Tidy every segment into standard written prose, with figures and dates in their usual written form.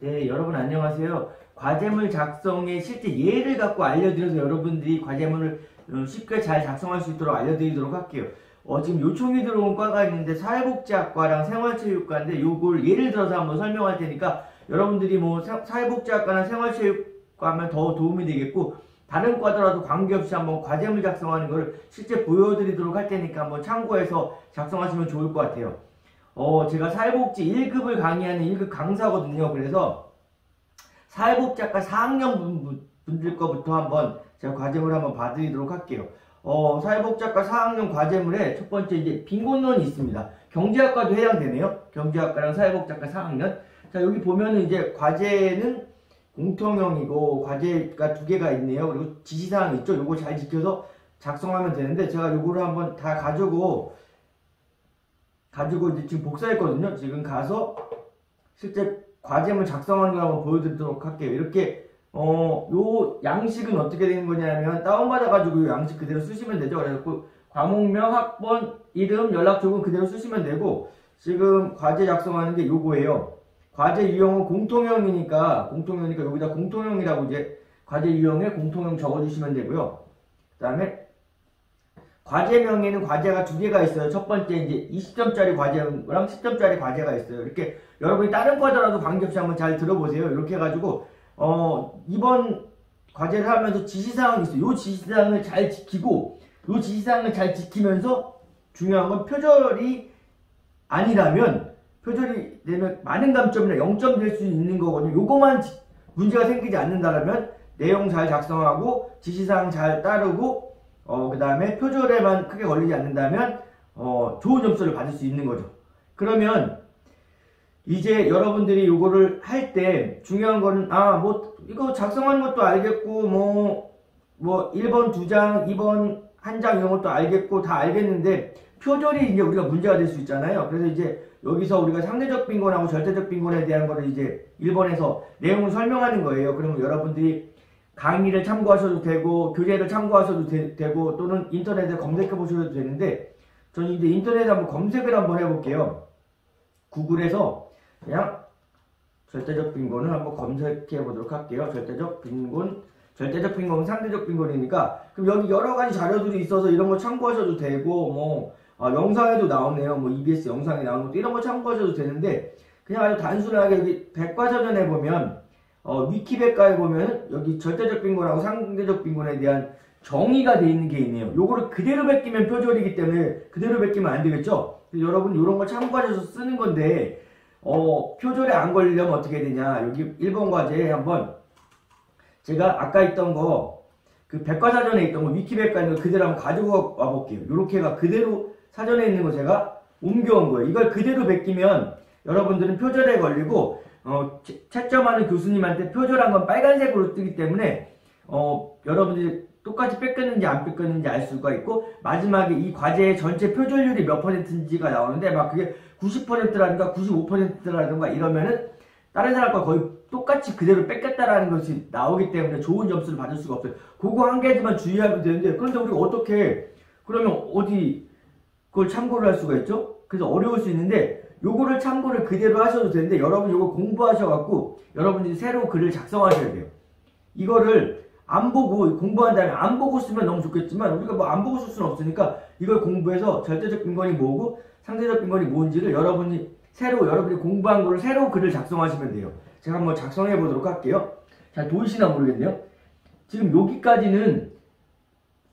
네, 여러분 안녕하세요. 과제물 작성의 실제 예를 갖고 알려드려서 여러분들이 과제물을 쉽게 잘 작성할 수 있도록 알려드리도록 할게요. 지금 요청이 들어온 과가 있는데 사회복지학과랑 생활체육과인데 요걸 예를 들어서 한번 설명할 테니까 여러분들이 뭐 사회복지학과나 생활체육과 하면 더 도움이 되겠고 다른 과더라도 관계없이 한번 과제물 작성하는 걸 실제 보여드리도록 할 테니까 한번 참고해서 작성하시면 좋을 것 같아요. 제가 사회복지 1급을 강의하는 1급 강사거든요. 그래서 사회복지학과 4학년 분들 거부터 한번 제가 과제물 한번 봐드리도록 할게요. 사회복지학과 4학년 과제물에 첫 번째 이제 빈곤론이 있습니다. 경제학과도 해당되네요. 경제학과랑 사회복지학과 4학년. 자, 여기 보면은 이제 과제는 공통형이고 과제가 두 개가 있네요. 그리고 지시사항 있죠. 요거 잘 지켜서 작성하면 되는데 제가 요거를 한번 다 가지고 이제 지금 복사했거든요. 지금 가서 실제 과제물 작성하는 걸 한번 보여드리도록 할게요. 이렇게 요 양식은 어떻게 되는 거냐면 다운받아가지고 요 양식 그대로 쓰시면 되죠. 그래서 과목명, 학번, 이름, 연락처는 그대로 쓰시면 되고 지금 과제 작성하는 게 요거예요. 과제 유형은 공통형이니까 여기다 공통형이라고 이제 과제 유형에 공통형 적어주시면 되고요. 그 다음에 과제명에는 과제가 두 개가 있어요. 첫 번째 이제 20점짜리 과제랑 10점짜리 과제가 있어요. 이렇게 여러분이 다른 과제라도 관계없이 한번 잘 들어보세요. 이렇게 해가지고 이번 과제를 하면서 지시사항이 있어요. 요 지시사항을 잘 지키고 요 지시사항을 잘 지키면서 중요한 건 표절이 아니라면 표절이 되면 많은 감점이나 0점 될 수 있는 거거든요. 요거만 문제가 생기지 않는다면 내용 잘 작성하고 지시사항 잘 따르고 그 다음에 표절에만 크게 걸리지 않는다면 좋은 점수를 받을 수 있는 거죠. 그러면 이제 여러분들이 요거를 할 때 중요한 거는 이거 작성하는 것도 알겠고 뭐 1번 2장 2번 1장 이런 것도 알겠고 다 알겠는데 표절이 이제 우리가 문제가 될 수 있잖아요. 그래서 이제 여기서 우리가 상대적 빈곤하고 절대적 빈곤에 대한 거를 이제 1번에서 내용을 설명하는 거예요. 그러면 여러분들이 강의를 참고하셔도 되고 교재를 참고하셔도 되고 또는 인터넷에 검색해 보셔도 되는데 저는 이제 인터넷에 한번 검색을 한번 해볼게요. 구글에서 그냥 절대적 빈곤을 한번 검색해 보도록 할게요. 절대적 빈곤은 상대적 빈곤이니까 그럼 여기 여러 가지 자료들이 있어서 이런 거 참고하셔도 되고 영상에도 나오네요. EBS 영상에 나오는 것도 이런 거 참고하셔도 되는데 그냥 아주 단순하게 여기 백과사전에 보면 위키백과에 보면 여기 절대적 빈곤하고 상대적 빈곤에 대한 정의가 되어 있는 게 있네요. 요거를 그대로 베끼면 표절이기 때문에 그대로 베끼면 안 되겠죠. 여러분 요런 거 참고하셔서 쓰는 건데 표절에 안 걸리려면 어떻게 되냐. 여기 1번 과제에 한번 제가 아까 있던 거 그 백과사전에 있던 거 위키백과에 있는 거 그대로 한번 가지고 와볼게요. 요렇게가 그대로 사전에 있는 거 제가 옮겨온 거예요. 이걸 그대로 베끼면 여러분들은 표절에 걸리고 채점하는 교수님한테 표절한 건 빨간색으로 뜨기 때문에 여러분들이 똑같이 뺏겼는지 안 뺏겼는지 알 수가 있고 마지막에 이 과제의 전체 표절률이 몇 %인지가 나오는데 막 그게 90%라든가 95%라든가 이러면은 다른 사람과 거의 똑같이 그대로 뺏겼다라는 것이 나오기 때문에 좋은 점수를 받을 수가 없어요. 그거 한 가지만 주의하면 되는데 그런데 우리가 어떻게 그러면 어디 그걸 참고를 할 수가 있죠? 그래서 어려울 수 있는데 요거를 참고를 그대로 하셔도 되는데 여러분 요거 공부하셔갖고 여러분들이 새로 글을 작성하셔야 돼요. 이거를 안 보고 공부한 다음에 안 보고 쓰면 너무 좋겠지만 우리가 안 보고 쓸 수는 없으니까 이걸 공부해서 절대적 빈곤이 뭐고 상대적 빈곤이 뭔지를 여러분이 공부한 거를 새로 글을 작성하시면 돼요. 제가 한번 작성해 보도록 할게요. 잘 보이시나 모르겠네요. 지금 여기까지는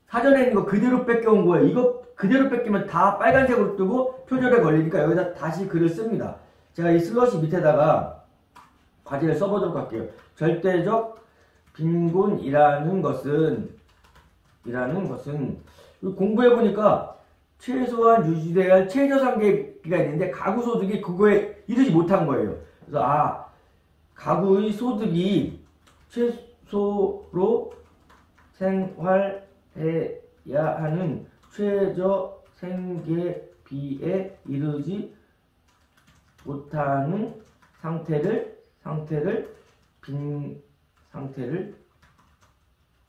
사전에 있는 거 그대로 뺏겨온 거예요. 이거 그대로 뺏기면 다 빨간색으로 뜨고 표절에 걸리니까 여기다 다시 글을 씁니다. 제가 이 슬러시 밑에다가 과제를 써보도록 할게요. 절대적 빈곤이라는 것은 공부해보니까 최소한 유지돼야 할 최저상계가 있는데 가구소득이 그거에 이르지 못한 거예요. 그래서 가구의 소득이 최소로 생활해야 하는 최저 생계비에 이르지 못하는 상태를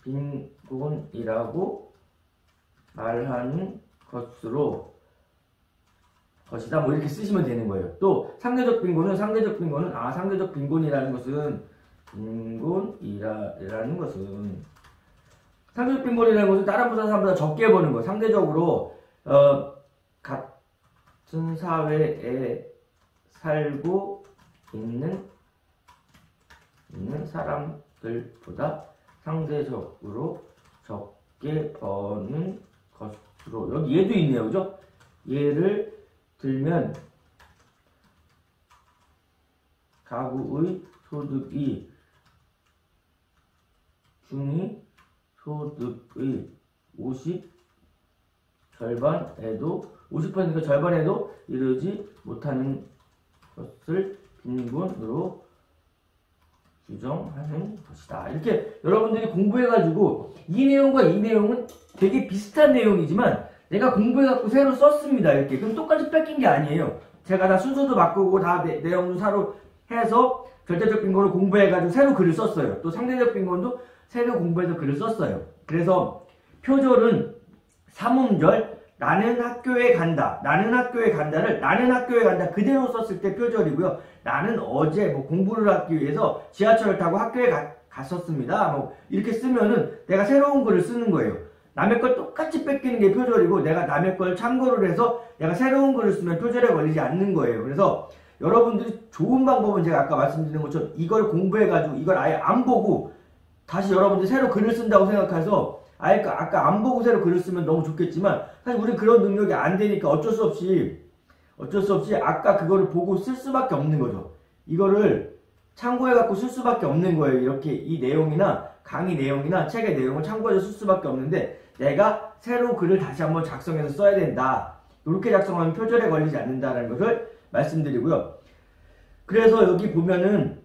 빈곤이라고 말하는 것으로 것이다. 뭐 이렇게 쓰시면 되는 거예요. 또 상대적 빈곤은 상대적 빈곤이라는 것은 상대적 빈곤이라는 것은 다른 사람보다 적게 버는 거. 상대적으로 같은 사회에 살고 있는 사람들보다 상대적으로 적게 버는 것으로. 여기 얘도 있네요. 그죠? 예를 들면 가구의 소득이 중위 소득의 50%가 절반에도 이르지 못하는 것을 빈곤으로 규정하는 것이다. 이렇게 여러분들이 공부해가지고 이 내용과 이 내용은 되게 비슷한 내용이지만 내가 공부해갖고 새로 썼습니다. 이렇게. 그럼 똑같이 뺏긴 게 아니에요. 제가 다 순서도 바꾸고 다 내용도 새로 해서 절대적 빈곤을 공부해가지고 새로 글을 썼어요. 또 상대적 빈곤도 새로 공부해서 글을 썼어요. 그래서 표절은 삼음절 나는 학교에 간다. 나는 학교에 간다를 나는 학교에 간다 그대로 썼을 때 표절이고요. 나는 어제 뭐 공부를 하기 위해서 지하철을 타고 학교에 갔었습니다. 뭐 이렇게 쓰면은 내가 새로운 글을 쓰는 거예요. 남의 걸 똑같이 뺏기는 게 표절이고 내가 남의 걸 참고를 해서 내가 새로운 글을 쓰면 표절에 걸리지 않는 거예요. 그래서 여러분들이 좋은 방법은 제가 아까 말씀드린 것처럼 이걸 공부해가지고 이걸 아예 안 보고 다시 여러분들이 새로 글을 쓴다고 생각해서 아예 아까 안 보고 새로 글을 쓰면 너무 좋겠지만 사실 우리 그런 능력이 안 되니까 어쩔 수 없이 아까 그거를 보고 쓸 수밖에 없는 거죠. 이거를 참고해갖고 쓸 수밖에 없는 거예요. 이렇게 이 내용이나 강의 내용이나 책의 내용을 참고해서 쓸 수밖에 없는데 내가 새로 글을 다시 한번 작성해서 써야 된다. 이렇게 작성하면 표절에 걸리지 않는다는 것을 말씀드리고요. 그래서 여기 보면은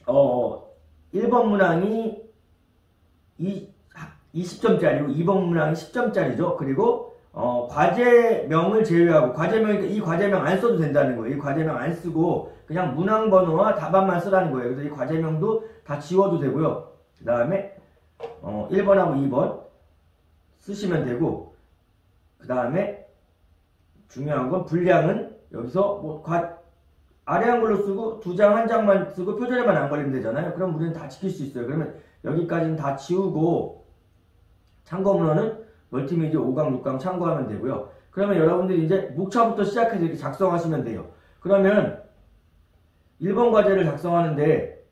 1번 문항이 20점짜리고 2번 문항이 10점짜리죠. 그리고 과제명을 제외하고 과제명이니까 이 과제명 안 써도 된다는 거예요. 이 과제명 안 쓰고 그냥 문항 번호와 답안만 쓰라는 거예요. 그래서 이 과제명도 다 지워도 되고요. 그 다음에 1번하고 2번 쓰시면 되고 그 다음에 중요한 건 분량은 여기서 뭐 아래 한글로 쓰고 두 장 한 장만 쓰고 표절에만 안 걸리면 되잖아요. 그럼 우리는 다 지킬 수 있어요. 그러면 여기까지는 다 지우고 참고문헌은 멀티미디어 5강, 6강 참고하면 되고요. 그러면 여러분들이 이제 목차부터 시작해서 이렇게 작성하시면 돼요. 그러면 1번 과제를 작성하는데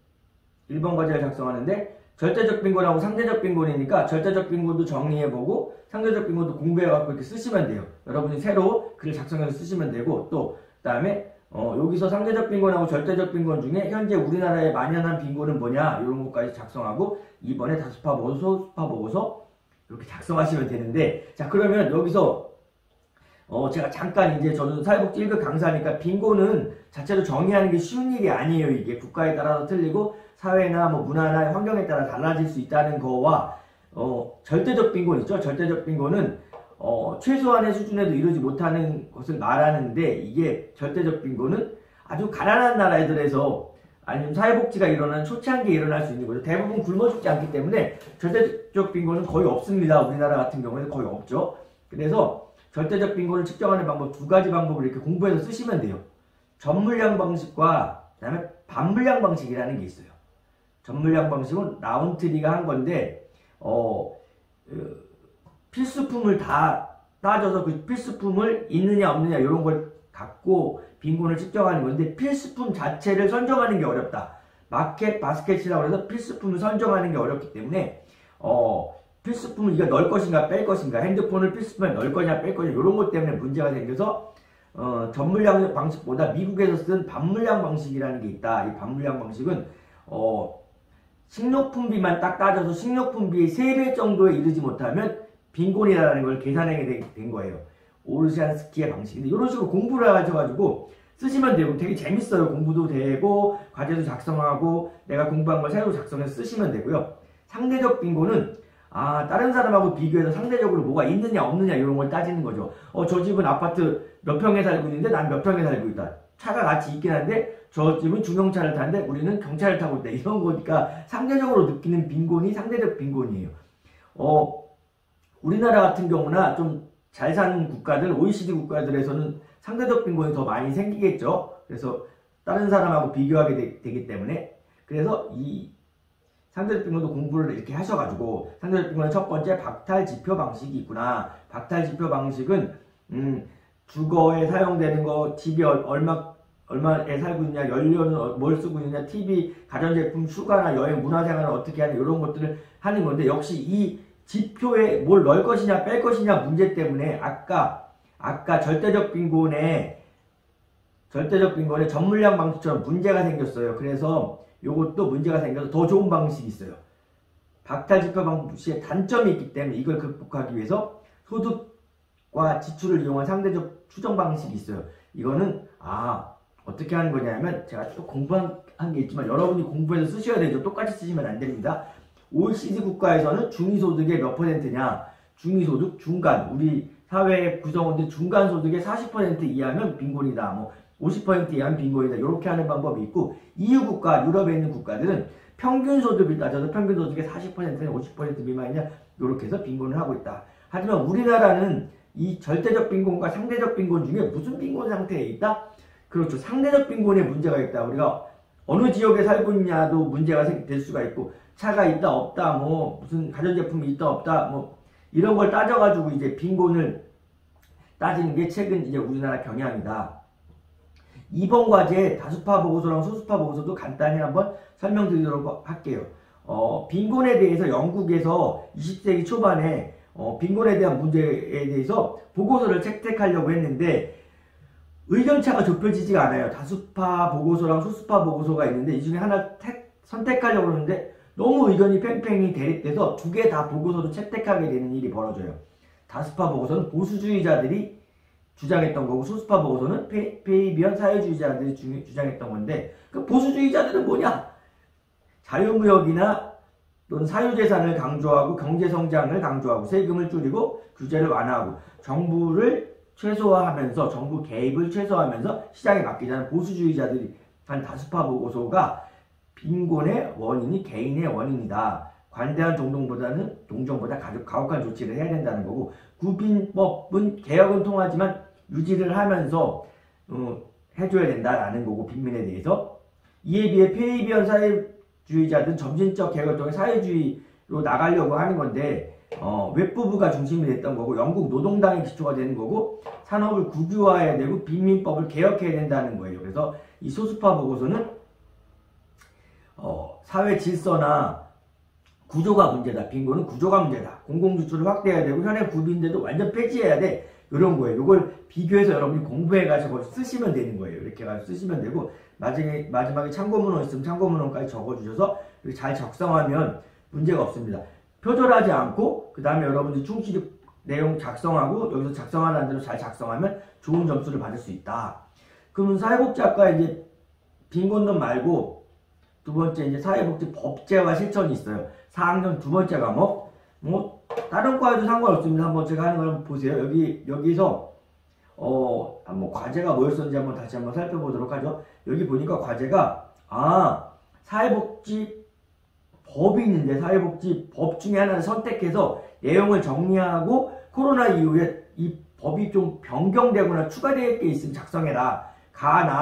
절대적 빈곤하고 상대적 빈곤이니까 절대적 빈곤도 정리해보고 상대적 빈곤도 공부해갖고 이렇게 쓰시면 돼요. 여러분이 새로 글을 작성해서 쓰시면 되고 또 그 다음에 여기서 상대적 빈곤하고 절대적 빈곤 중에 현재 우리나라에 만연한 빈곤은 뭐냐 이런 것까지 작성하고 이번에 다수파 보고서, 소수파 보고서 이렇게 작성하시면 되는데 자 그러면 여기서 제가 잠깐 이제 저는 사회복지 1급 강사니까 빈곤은 자체로 정의하는 게 쉬운 일이 아니에요. 이게 국가에 따라서 틀리고 사회나 뭐 문화나 환경에 따라 달라질 수 있다는 거와 절대적 빈곤 있죠. 절대적 빈곤은 최소한의 수준에도 이루지 못하는 것을 말하는데 이게 절대적 빈곤은 아주 가난한 나라들에서 아니면 사회복지가 일어나는 초창기에 일어날 수 있는 거죠. 대부분 굶어 죽지 않기 때문에 절대적 빈곤은 거의 없습니다. 우리나라 같은 경우에는 거의 없죠. 그래서 절대적 빈곤을 측정하는 방법 두 가지 방법을 이렇게 공부해서 쓰시면 돼요. 전물량 방식과 그다음에 반물량 방식이라는 게 있어요. 전물량 방식은 라운트리가 한 건데 필수품을 다 따져서 그 필수품을 있느냐 없느냐 이런 걸 갖고 빈곤을 측정하는 건데 필수품 자체를 선정하는 게 어렵다. 마켓 바스켓이라고 해서 필수품을 선정하는 게 어렵기 때문에 필수품을 이거 넣을 것인가 뺄 것인가 핸드폰을 필수품에 넣을 거냐 뺄 거냐 이런 것 때문에 문제가 생겨서 전물량 방식보다 미국에서 쓴 반물량 방식이라는 게 있다. 이 반물량 방식은 식료품비만 딱 따져서 식료품비의 3배 정도에 이르지 못하면 빈곤이라는 걸 계산하게 된 거예요. 오르샨스키의 방식인데 이런 식으로 공부를 하셔가지고 쓰시면 되고 되게 재밌어요. 공부도 되고 과제도 작성하고 내가 공부한 걸 새로 작성해서 쓰시면 되고요. 상대적 빈곤은 다른 사람하고 비교해서 상대적으로 뭐가 있느냐 없느냐 이런 걸 따지는 거죠. 저 집은 아파트 몇 평에 살고 있는데 난 몇 평에 살고 있다. 차가 같이 있긴 한데 저 집은 중형차를 타는데 우리는 경차를 타고 있다. 이런 거니까 상대적으로 느끼는 빈곤이 상대적 빈곤이에요. 우리나라 같은 경우나 좀 잘 사는 국가들, OECD 국가들에서는 상대적 빈곤이 더 많이 생기겠죠. 그래서 다른 사람하고 비교하게 되기 때문에. 그래서 이 상대적 빈곤도 공부를 이렇게 하셔가지고, 상대적 빈곤의 첫 번째 박탈지표 방식이 있구나. 박탈지표 방식은 주거에 사용되는 거, 집이 얼마에 살고 있냐, 연료는 뭘 쓰고 있느냐, TV, 가전제품, 휴가나 여행, 문화생활을 어떻게 하냐, 이런 것들을 하는 건데, 역시 이 지표에 뭘 넣을 것이냐 뺄 것이냐 문제 때문에 아까 절대적 빈곤의 전물량 방식처럼 문제가 생겼어요. 그래서 요것도 문제가 생겨서 더 좋은 방식이 있어요. 박탈지표 방식의 단점이 있기 때문에 이걸 극복하기 위해서 소득과 지출을 이용한 상대적 추정 방식이 있어요. 이거는 어떻게 하는 거냐면, 제가 또 공부한 게 있지만 여러분이 공부해서 쓰셔야 되죠. 똑같이 쓰시면 안 됩니다. OECD 국가에서는 중위소득의 몇 %냐, 중위소득, 중간, 우리 사회 구성원들 중간소득의 40% 이하면 빈곤이다, 뭐 50% 이하면 빈곤이다, 이렇게 하는 방법이 있고, EU 국가, 유럽에 있는 국가들은 평균소득을 따져서 평균소득의 40%는 50% 미만이냐, 이렇게 해서 빈곤을 하고 있다. 하지만 우리나라는 이 절대적 빈곤과 상대적 빈곤 중에 무슨 빈곤 상태에 있다? 그렇죠. 상대적 빈곤에 문제가 있다. 우리가 어느 지역에 살고 있냐도 문제가 될 수가 있고, 차가 있다 없다, 뭐 무슨 가전제품이 있다 없다, 뭐 이런 걸 따져가지고 이제 빈곤을 따지는 게 최근 이제 우리나라 경향이다. 이번 과제 다수파 보고서랑 소수파 보고서도 간단히 한번 설명드리도록 할게요. 빈곤에 대해서 영국에서 20세기 초반에 빈곤에 대한 문제에 대해서 보고서를 채택하려고 했는데 의견차가 좁혀지지가 않아요. 다수파 보고서랑 소수파 보고서가 있는데 이 중에 하나 선택하려고 하는데 너무 의견이 팽팽히 대립돼서 두 개 다 보고서도 채택하게 되는 일이 벌어져요. 다수파 보고서는 보수주의자들이 주장했던 거고, 소수파 보고서는 페이비언 사회주의자들이 주장했던 건데, 그 보수주의자들은 뭐냐? 자유무역이나 또는 사유재산을 강조하고 경제성장을 강조하고 세금을 줄이고 규제를 완화하고 정부를 최소화하면서, 정부 개입을 최소화하면서 시장에 맡기자는 보수주의자들이 한 다수파 보고서가 빈곤의 원인이 개인의 원인이다. 관대한 동정보다 가혹한 조치를 해야 된다는 거고, 구빈법은 개혁은 통하지만 유지를 하면서 해줘야 된다라는 거고, 빈민에 대해서. 이에 비해 페이비언 사회주의자들은 점진적 개혁을 통해 사회주의로 나가려고 하는 건데, 외부부가 중심이 됐던 거고, 영국 노동당이 기초가 되는 거고, 산업을 국유화해야 되고 빈민법을 개혁해야 된다는 거예요. 그래서 이 소수파 보고서는 사회 질서나 구조가 문제다. 빈곤은 구조가 문제다. 공공지출을 확대해야 되고 현행 구빈제도 완전 폐지해야 돼. 이런 거예요. 이걸 비교해서 여러분이 공부해가지고 쓰시면 되는 거예요. 이렇게 해가지고 쓰시면 되고, 마지막에 참고문헌 있으면 참고문헌까지 적어주셔서 잘 작성하면 문제가 없습니다. 표절하지 않고 그 다음에 여러분들이 충실히 내용 작성하고 여기서 작성하는 대로 잘 작성하면 좋은 점수를 받을 수 있다. 그러면 사회복지학과 이제 빈곤론 말고 두 번째 이제 사회복지 법제화 실천이 있어요. 4학년 두 번째 과목. 뭐 다른 과에도 상관없습니다. 한번 제가 하는 걸 한번 보세요. 여기서 한번 과제가 뭐였었는지 한번 다시 한번 살펴보도록 하죠. 여기 보니까 과제가 사회복지 법이 있는데 사회복지 법 중에 하나를 선택해서 내용을 정리하고 코로나 이후에 이 법이 좀 변경되거나 추가될 게 있으면 작성해라.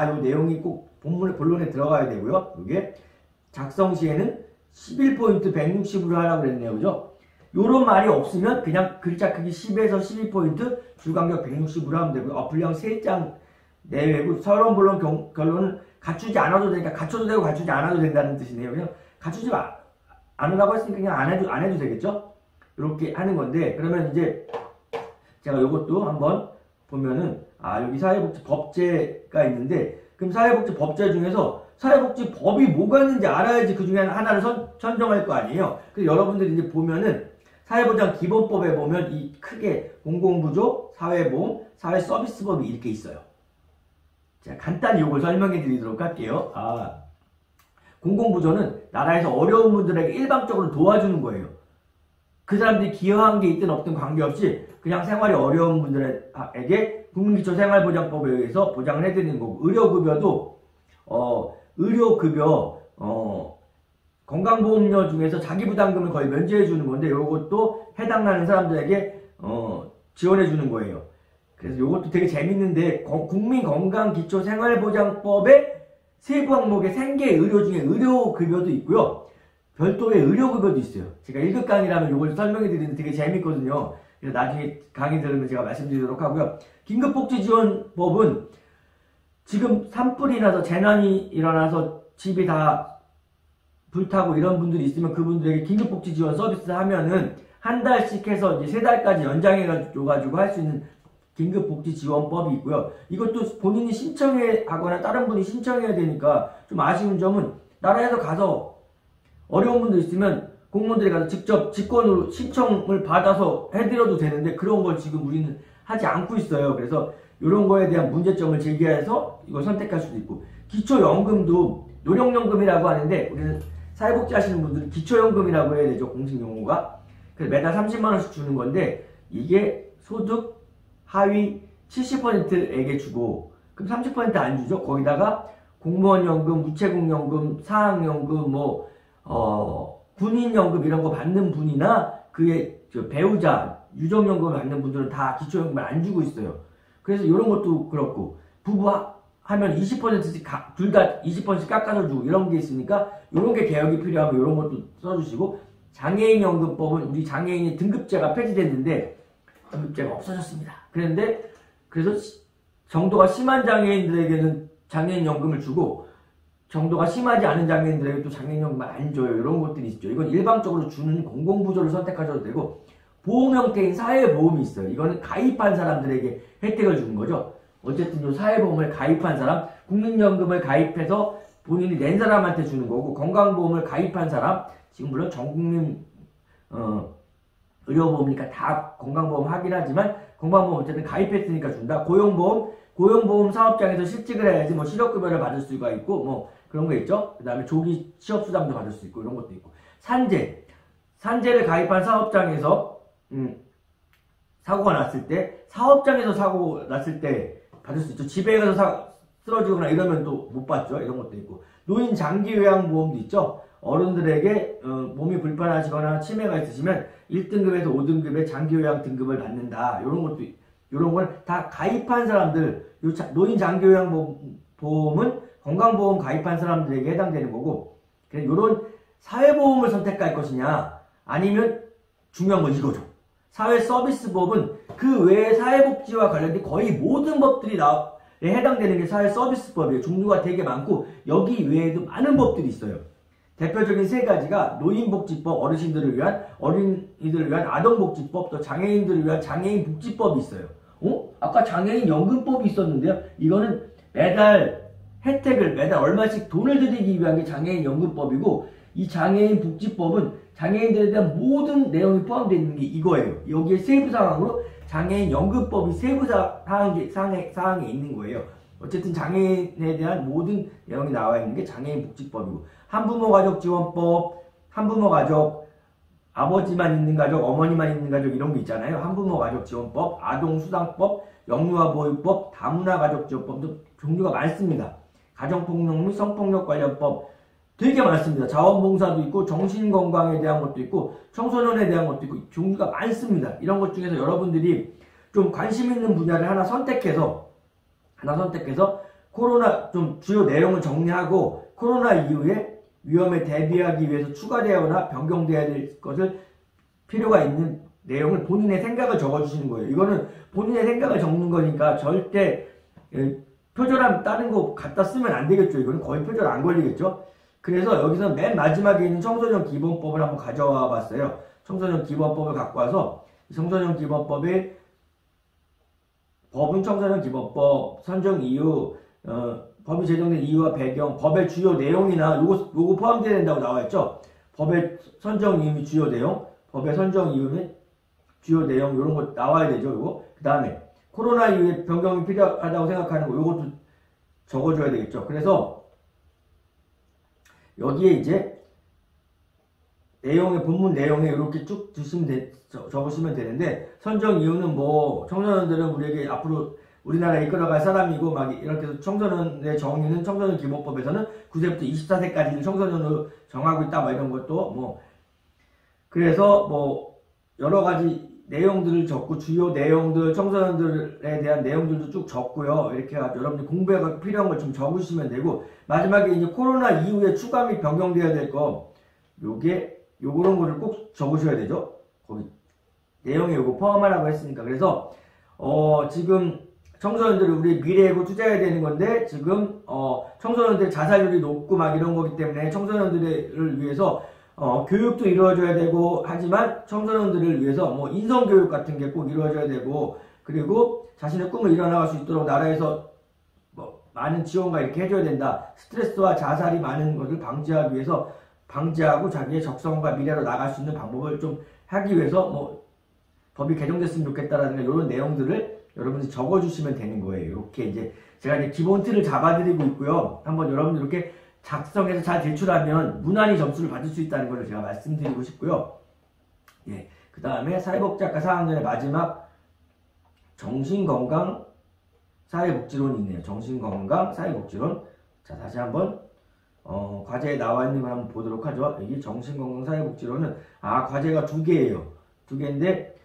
요 내용이 꼭 본론에 들어가야 되고요. 이게 작성 시에는 11포인트 160으로 하라고 그랬네요. 그죠? 요런 말이 없으면 그냥 글자 크기 10에서 12포인트 줄간격 160으로 하면 되고요. 분량 3장 내외고, 서론 본론 결론은 갖추지 않아도 되니까 갖춰도 되고 갖추지 않아도 된다는 뜻이네요. 그냥 갖추지 않으라고 했으니까 그냥 안 해도 되겠죠? 이렇게 하는 건데, 그러면 이제 제가 요것도 한번 보면은 여기 사회복지 법제가 있는데, 그럼 사회복지 법제 중에서 사회복지 법이 뭐가 있는지 알아야지 그 중에 하나를 선정할 거 아니에요. 그래서 여러분들이 이제 보면은 사회보장 기본법에 보면 이 크게 공공부조, 사회보험, 사회서비스법이 이렇게 있어요. 자, 간단히 이걸 설명해 드리도록 할게요. 공공부조는 나라에서 어려운 분들에게 일방적으로 도와주는 거예요. 그 사람들이 기여한 게 있든 없든 관계없이 그냥 생활이 어려운 분들에게 국민기초생활보장법에 의해서 보장을 해드리는 거고, 의료급여도 의료급여 건강보험료 중에서 자기부담금을 거의 면제해 주는 건데, 이것도 해당하는 사람들에게 지원해 주는 거예요. 그래서 이것도 되게 재밌는데 국민건강기초생활보장법의 세부 항목의 생계 의료 중에 의료급여도 있고요. 별도의 의료급여도 있어요. 제가 1급 강의라면 이걸 설명해 드리는데 되게 재밌거든요. 그래서 나중에 강의 들으면 제가 말씀드리도록 하고요. 긴급복지지원법은 지금 산불이 나서 재난이 일어나서 집이 다 불타고 이런 분들이 있으면 그분들에게 긴급복지지원 서비스 하면은 한 달씩 해서 이제 3달까지 연장해가지고 할 수 있는 긴급복지지원법이 있고요. 이것도 본인이 신청하거나 다른 분이 신청해야 되니까 좀 아쉬운 점은 나라에서 가서 어려운 분들 있으면 공무원들이 가서 직접 직권으로 신청을 받아서 해드려도 되는데 그런 걸 지금 우리는 하지 않고 있어요. 그래서 이런 거에 대한 문제점을 제기해서 이걸 선택할 수도 있고, 기초연금도 노령연금이라고 하는데 우리는 사회복지 하시는 분들은 기초연금이라고 해야 되죠. 공식 용어가. 그래서 매달 30만원씩 주는 건데 이게 소득 하위 70%에게 주고 그럼 30% 안 주죠. 거기다가 공무원연금, 우체국연금, 사학연금, 군인연금 이런 거 받는 분이나 그의 배우자, 유족연금을 받는 분들은 다 기초연금을 안 주고 있어요. 그래서 이런 것도 그렇고 부부 하면 20%씩 둘 다 20%씩 깎아서 주고 이런 게 있으니까 이런 게 개혁이 필요하고 이런 것도 써주시고, 장애인연금법은 우리 장애인의 등급제가 폐지됐는데 등급제가 없어졌습니다. 그래서 정도가 심한 장애인들에게는 장애인연금을 주고 정도가 심하지 않은 장애인들에게 또 장애인연금을 안 줘요. 이런 것들이 있죠. 이건 일방적으로 주는 공공부조를 선택하셔도 되고, 보험 형태인 사회보험이 있어요. 이거는 가입한 사람들에게 혜택을 주는 거죠. 어쨌든 이 사회보험을 가입한 사람, 국민연금을 가입해서 본인이 낸 사람한테 주는 거고, 건강보험을 가입한 사람, 지금 물론 전국민 의료보험이니까 다 건강보험 하긴 하지만 건강보험 어쨌든 가입했으니까 준다. 고용보험 사업장에서 실직을 해야지 실업급여를 받을 수가 있고 그런 거 있죠. 그 다음에 조기 취업수당도 받을 수 있고 이런 것도 있고, 산재를 가입한 사업장에서 사고가 났을 때, 사업장에서 사고 났을 때 받을 수 있죠. 집에 가서 쓰러지거나 이러면 또 못 받죠. 이런 것도 있고, 노인 장기요양보험도 있죠. 어른들에게 몸이 불편하시거나 치매가 있으시면 1등급에서 5등급의 장기요양 등급을 받는다. 이런 걸 다 가입한 사람들, 노인 장기요양보험은 건강보험 가입한 사람들에게 해당되는 거고, 이런 사회보험을 선택할 것이냐 아니면 중요한 건 이거죠. 사회서비스법은 그 외에 사회복지와 관련된 거의 모든 법들이 해당되는 게 사회서비스법이에요. 종류가 되게 많고 여기 외에도 많은 법들이 있어요. 대표적인 3가지가 노인복지법, 어르신들을 위한, 어린이들을 위한 아동복지법, 또 장애인들을 위한 장애인복지법이 있어요. 아까 장애인연금법이 있었는데요. 이거는 매달 얼마씩 돈을 드리기 위한 게 장애인연금법이고, 이 장애인복지법은 장애인들에 대한 모든 내용이 포함되어 있는 게 이거예요. 여기에 세부사항으로 장애인연금법이 세부사항에 있는 거예요. 어쨌든 장애인에 대한 모든 내용이 나와 있는 게 장애인복지법이고, 한부모가족지원법, 한부모가족, 아버지만 있는 가족, 어머니만 있는 가족 이런 게 있잖아요. 한부모가족지원법, 아동수당법, 영유아보호법, 다문화가족지원법도 종류가 많습니다. 가정폭력 및 성폭력 관련법 되게 많습니다. 자원봉사도 있고 정신건강에 대한 것도 있고 청소년에 대한 것도 있고 종류가 많습니다. 이런 것 중에서 여러분들이 좀 관심 있는 분야를 하나 선택해서 코로나 좀 주요 내용을 정리하고 코로나 이후에 위험에 대비하기 위해서 추가되거나 변경되어야 될 것을 필요가 있는 내용을 본인의 생각을 적어주시는 거예요. 이거는 본인의 생각을 적는 거니까 절대 표절함 다른 거 갖다 쓰면 안 되겠죠. 이거는 거의 표절 안 걸리겠죠. 그래서 여기서 맨 마지막에 있는 청소년 기본법을 한번 가져와 봤어요. 청소년 기본법을 갖고 와서 청소년 기본법의 법은 청소년 기본법, 선정 이유, 법이 제정된 이유와 배경, 법의 주요 내용이나 요거 포함되어야 된다고 나와있죠. 법의 선정 이유 및 주요 내용, 법의 선정 이유 및 주요 내용 요런 거 나와야 되죠. 요거. 그 다음에 코로나 이후에 변경이 필요하다고 생각하는 거 요것도 적어줘야 되겠죠. 그래서 여기에 이제 본문 내용에 이렇게 쭉 적으시면 되는데, 선정 이유는 청소년들은 우리에게 앞으로 우리나라 이끌어갈 사람이고 이렇게 해서 청소년의 정의는 청소년 기본법에서는 9세부터 24세까지는 청소년으로 정하고 있다 이런 것도 그래서 여러 가지 내용들을 적고 주요 내용들 청소년들에 대한 내용들도 쭉 적고요. 이렇게 해가지고 여러분들 공부가 필요한 걸 좀 적으시면 되고 마지막에 이제 코로나 이후에 추가 및 변경돼야 될 거 요런 거를 꼭 적으셔야 되죠. 거기 내용에 요거 포함하라고 했으니까. 그래서 지금 청소년들이 우리 미래에고 투자해야 되는 건데 지금 청소년들 자살률이 높고 막 이런 거기 때문에 청소년들을 위해서 교육도 이루어져야 되고 하지만 청소년들을 위해서 뭐 인성교육 같은 게 꼭 이루어져야 되고 그리고 자신의 꿈을 이뤄나갈 수 있도록 나라에서 뭐 많은 지원과 이렇게 해줘야 된다. 스트레스와 자살이 많은 것을 방지하기 위해서 방지하고 자기의 적성과 미래로 나갈 수 있는 방법을 좀 하기 위해서 뭐 법이 개정됐으면 좋겠다라든가 이런 내용들을 여러분들이 적어주시면 되는 거예요. 이렇게 이제 제가 이제 기본 틀을 잡아드리고 있고요. 한번 여러분들 이렇게 작성해서 잘 제출하면 무난히 점수를 받을 수 있다는 걸 제가 말씀드리고 싶고요. 예, 그 다음에 사회복지학과 4학년의 마지막 정신건강 사회복지론이 있네요. 정신건강 사회복지론. 자, 다시 한번 과제에 나와 있는 걸 한번 보도록 하죠. 여기 정신건강 사회복지론은 과제가 2개예요. 2개인데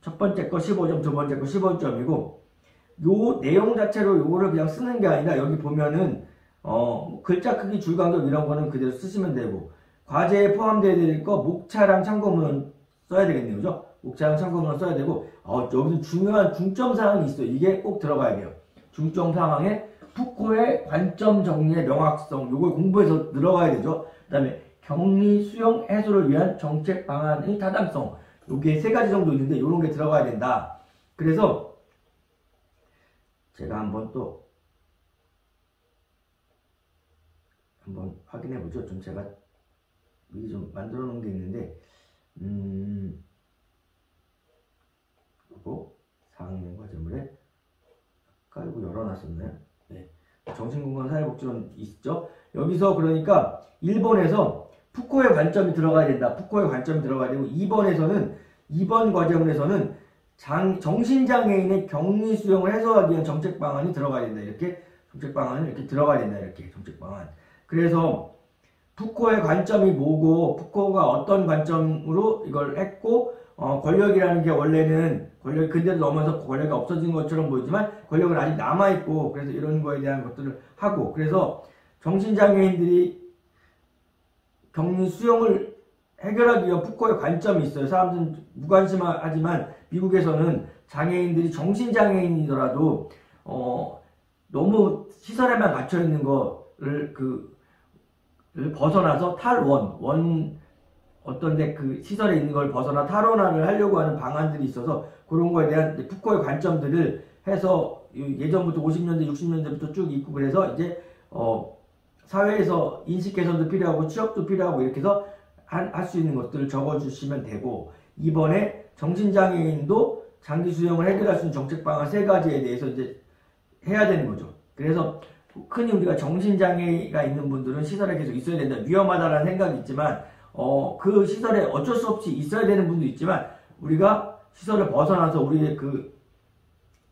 첫 번째 거 15점, 두 번째 거 15점이고 요 내용 자체로 요거를 그냥 쓰는 게 아니라 여기 보면은 글자 크기, 줄 간격 이런 거는 그대로 쓰시면 되고 과제에 포함되어야 될 거 목차랑 참고문은 써야 되겠네요. 그죠? 목차랑 참고문은 써야 되고 여기서 중요한 중점 사항이 있어요. 이게 꼭 들어가야 돼요. 중점 사항에 푸코의 관점 정리의 명확성 요걸 공부해서 들어가야 되죠. 그 다음에 격리 수용 해소를 위한 정책 방안의 타당성 요게 3가지 정도 있는데 요런 게 들어가야 된다. 그래서 제가 한번 확인해 보죠. 좀 제가 미리 좀 만들어 놓은 게 있는데 요거 4학년 과제물에 아까 이거 열어놨었나요? 네. 정신건강 사회복지론 있죠? 여기서 그러니까 1번에서 푸코의 관점이 들어가야 된다. 푸코의 관점이 들어가야 되고 2번 과제문에서는 정신장애인의 격리 수용을 해소하기 위한 정책 방안이 들어가야 된다. 이렇게 정책 방안을 이렇게 들어가야 된다. 이렇게 정책 방안. 그래서 푸코의 관점이 뭐고 푸코가 어떤 관점으로 이걸 했고 권력이라는 게 원래는 근대로 넘어서 권력이 없어진 것처럼 보이지만 권력은 아직 남아있고 그래서 이런 거에 대한 것들을 하고 그래서 정신장애인들이 격리 수용을 해결하기 위한 푸코의 관점이 있어요. 사람들은 무관심하지만 미국에서는 장애인들이 정신장애인이더라도 너무 시설에만 갇혀있는 거를 벗어나서 어떤데 그 시설에 있는 걸 벗어나 탈원화를 하려고 하는 방안들이 있어서 그런 거에 대한 푸코의 관점들을 해서 예전부터 50년대, 60년대부터 쭉 있고 그래서 이제 사회에서 인식 개선도 필요하고 취업도 필요하고 이렇게 해서 할 수 있는 것들을 적어주시면 되고 이번에 정신장애인도 장기 수용을 해결할 수 있는 정책 방안 3가지에 대해서 이제 해야 되는 거죠. 그래서 흔히 우리가 정신장애가 있는 분들은 시설에 계속 있어야 된다. 위험하다라는 생각이 있지만 그 시설에 어쩔 수 없이 있어야 되는 분도 있지만 우리가 시설을 벗어나서 우리의 그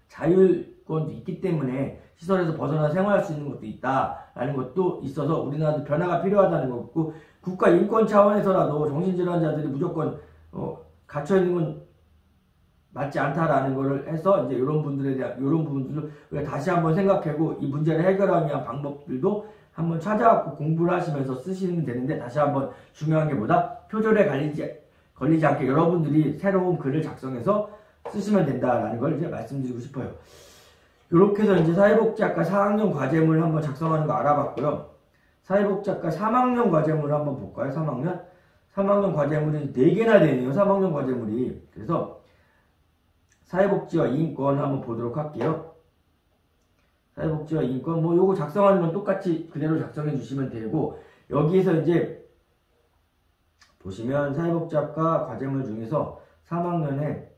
자율권도 있기 때문에 시설에서 벗어나 생활할 수 있는 것도 있다라는 것도 있어서 우리나라도 변화가 필요하다는 거고 국가 인권 차원에서라도 정신질환자들이 무조건 갇혀있는 건 맞지 않다라는 거를 해서 이제 이런 분들에 대한 이런 부분들을 우리가 다시 한번 생각하고 이 문제를 해결하기 위한 방법들도 한번 찾아갖고 공부를 하시면서 쓰시면 되는데 다시 한번 중요한 게 뭐다? 표절에 걸리지 않게 여러분들이 새로운 글을 작성해서 쓰시면 된다라는 걸 이제 말씀드리고 싶어요. 이렇게 해서 이제 사회복지학과 4학년 과제물 한번 작성하는 거 알아봤고요. 사회복지학과 3학년 과제물을 한번 볼까요? 3학년 과제물이 4개나 되네요. 3학년 과제물이. 그래서 사회복지와 인권 한번 보도록 할게요. 사회복지와 인권 요거 작성하는 건 똑같이 그대로 작성해 주시면 되고 여기에서 이제 보시면 사회복지학과 과제물 중에서 3학년에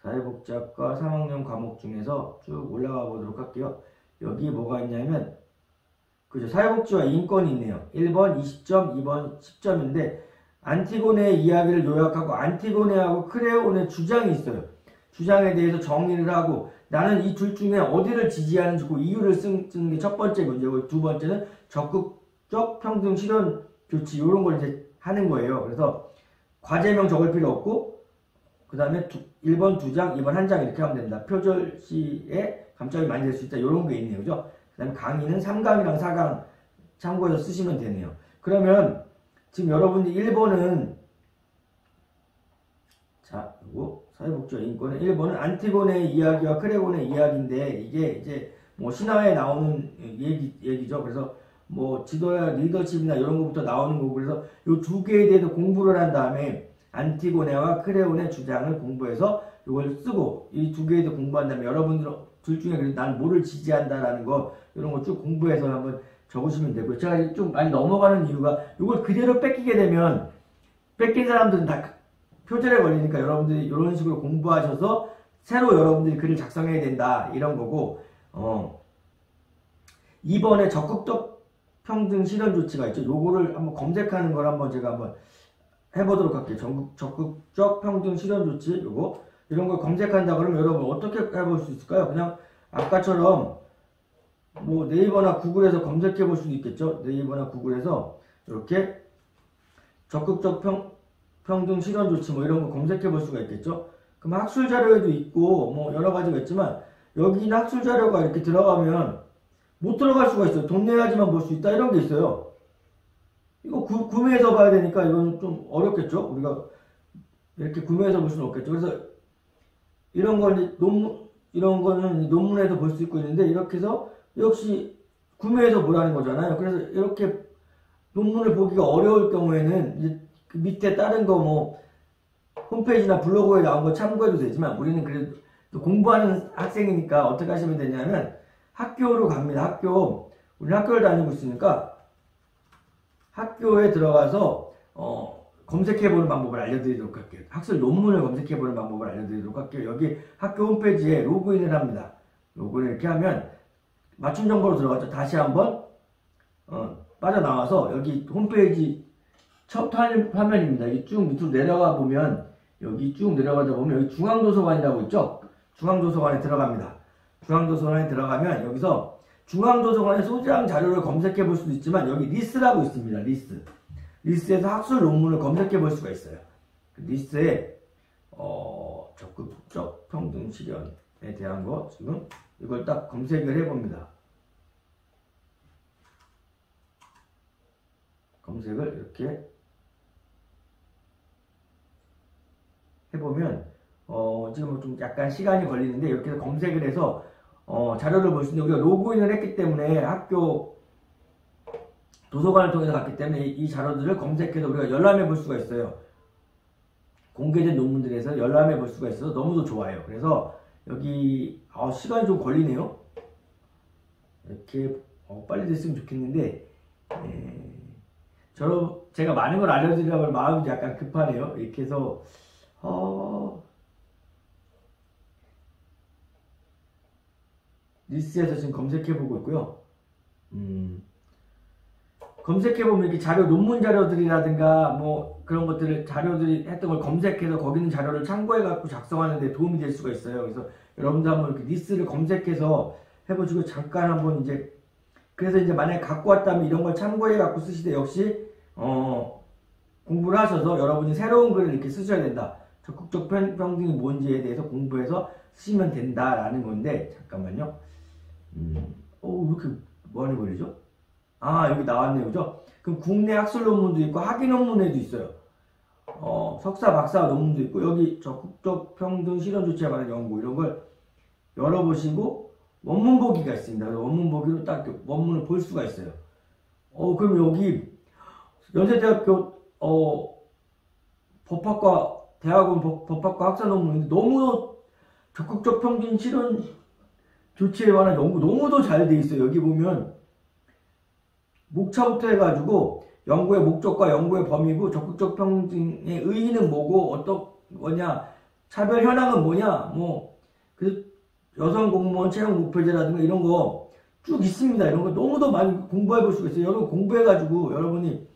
사회복지학과 3학년 과목 중에서 쭉 올라가 보도록 할게요. 여기 뭐가 있냐면 그죠? 사회복지와 인권이 있네요. 1번 20점, 2번 10점인데 안티고네의 이야기를 요약하고 안티고네하고 크레온의 주장이 있어요. 주장에 대해서 정리를 하고 나는 이 둘 중에 어디를 지지하는지 그 이유를 쓰는 게 첫 번째 문제고 두 번째는 적극적 평등 실현 조치 이런 걸 이제 하는 거예요. 그래서 과제명 적을 필요 없고 그 다음에 1번 2장, 2번 1장 이렇게 하면 된다. 표절시에 감점이 많이 될 수 있다. 이런 게 있네요. 그죠? 그 다음에 강의는 3강이랑 4강 참고해서 쓰시면 되네요. 그러면 지금 여러분들 1번은 자, 이거 사회복지와 인권은 1번은 안티고네의 이야기와 크레곤의 이야기인데 이게 이제 뭐 신화에 나오는 얘기죠. 그래서 뭐 지도야 리더십이나 이런 것부터 나오는 거고 그래서 이 두 개에 대해서 공부를 한 다음에 안티고네와 크레온의 주장을 공부해서 이걸 쓰고 이 두 개에 대해 공부한 다음에 여러분들 둘 중에 그래도 난 뭐를 지지한다라는 거 이런 거 쭉 공부해서 한번 적으시면 되고요. 제가 좀 많이 넘어가는 이유가 이걸 그대로 뺏기게 되면 뺏긴 사람들은 다 표절에 걸리니까 여러분들이 이런 식으로 공부하셔서 새로 여러분들이 글을 작성해야 된다 이런 거고 2번에 적극적 평등 실현 조치가 있죠. 요거를 한번 검색하는 걸 한번 제가 한번 해보도록 할게요. 적극적 평등 실현 조치 요거 이런 걸 검색한다 그러면 여러분 어떻게 해볼 수 있을까요? 그냥 아까처럼 뭐 네이버나 구글에서 검색해 볼 수도 있겠죠. 네이버나 구글에서 이렇게 적극적 평등 실현 조치 뭐 이런 거 검색해 볼 수가 있겠죠. 그럼 학술 자료에도 있고 뭐 여러 가지가 있지만 여기 학술 자료가 이렇게 들어가면 못 들어갈 수가 있어요. 돈 내야지만 볼 수 있다 이런 게 있어요. 이거 구매해서 봐야 되니까 이건 좀 어렵겠죠. 우리가 이렇게 구매해서 볼 수는 없겠죠. 그래서 이런 거 이제 이런 거는 논문에서 볼 수 있고 있는데 이렇게 해서 역시 구매해서 보라는 거잖아요. 그래서 이렇게 논문을 보기가 어려울 경우에는 이제 그 밑에 다른 거 뭐 홈페이지나 블로그에 나온 거 참고해도 되지만 우리는 그래도 공부하는 학생이니까 어떻게 하시면 되냐면 학교로 갑니다. 우리 학교를 다니고 있으니까 학교에 들어가서 검색해보는 방법을 알려드리도록 할게요. 학술 논문을 검색해보는 방법을 알려드리도록 할게요. 여기 학교 홈페이지에 로그인을 합니다. 로그인을 이렇게 하면 맞춤 정보로 들어가죠. 다시 한번 빠져나와서 여기 홈페이지 첫 화면입니다. 여기 쭉 밑으로 내려가 보면 여기 쭉 내려가다 보면 여기 중앙도서관이라고 있죠. 중앙도서관에 들어갑니다. 중앙도서관에 들어가면 여기서 중앙도서관의 소장 자료를 검색해 볼 수도 있지만 여기 리스라고 있습니다. 리스에서 학술 논문을 검색해 볼 수가 있어요. 리스에 적극적 평등 실현에 대한 거 지금 이걸 딱 검색을 해봅니다. 검색을 이렇게 해보면 지금 좀 약간 시간이 걸리는데 이렇게 해서 검색을 해서 자료를 볼 수 있는데 우리가 로그인을 했기 때문에 학교 도서관을 통해서 갔기 때문에 이 자료들을 검색해서 우리가 열람해 볼 수가 있어요. 공개된 논문들에서 열람해 볼 수가 있어서 너무도 좋아요. 그래서 여기 시간이 좀 걸리네요. 이렇게 빨리 됐으면 좋겠는데 제가 많은 걸 알려드리려고 마음이 약간 급하네요. 이렇게 해서 리스트에서 지금 검색해보고 있고요. 검색해보면 이렇게 자료, 논문 자료들이라든가 뭐 그런 것들을 자료들이 했던 걸 검색해서 거기 있는 자료를 참고해갖고 작성하는 데 도움이 될 수가 있어요. 그래서 여러분도 한번 이렇게 리스트를 검색해서 해보시고 잠깐 한번 이제 그래서 이제 만약에 갖고 왔다면 이런 걸 참고해갖고 쓰시되 역시 공부를 하셔서 여러분이 새로운 글을 이렇게 쓰셔야 된다. 적극적 평등이 뭔지에 대해서 공부해서 쓰시면 된다라는 건데 잠깐만요. 왜 이렇게 많이 걸리죠? 여기 나왔네요. 그죠? 그럼 국내 학술 논문도 있고 학위 논문에도 있어요. 석사, 박사 논문도 있고 여기 적극적 평등 실현 조치에 관한 연구 이런 걸 열어보시고 원문 보기가 있습니다. 원문 보기로 딱 원문을 볼 수가 있어요. 그럼 여기 연세대학교 법학과 대학원 법학과 학사 논문인데 너무 적극적 평등 실현 조치에 관한 연구 너무도 잘 돼 있어요. 여기 보면 목차부터 해가지고 연구의 목적과 연구의 범위고 적극적 평등의 의의는 뭐고 어떤 거냐 차별 현황은 뭐냐 그 여성 공무원 채용 목표제라든가 이런 거 쭉 있습니다. 이런 거 너무도 많이 공부해 볼 수가 있어요. 여러분 공부해가지고 여러분이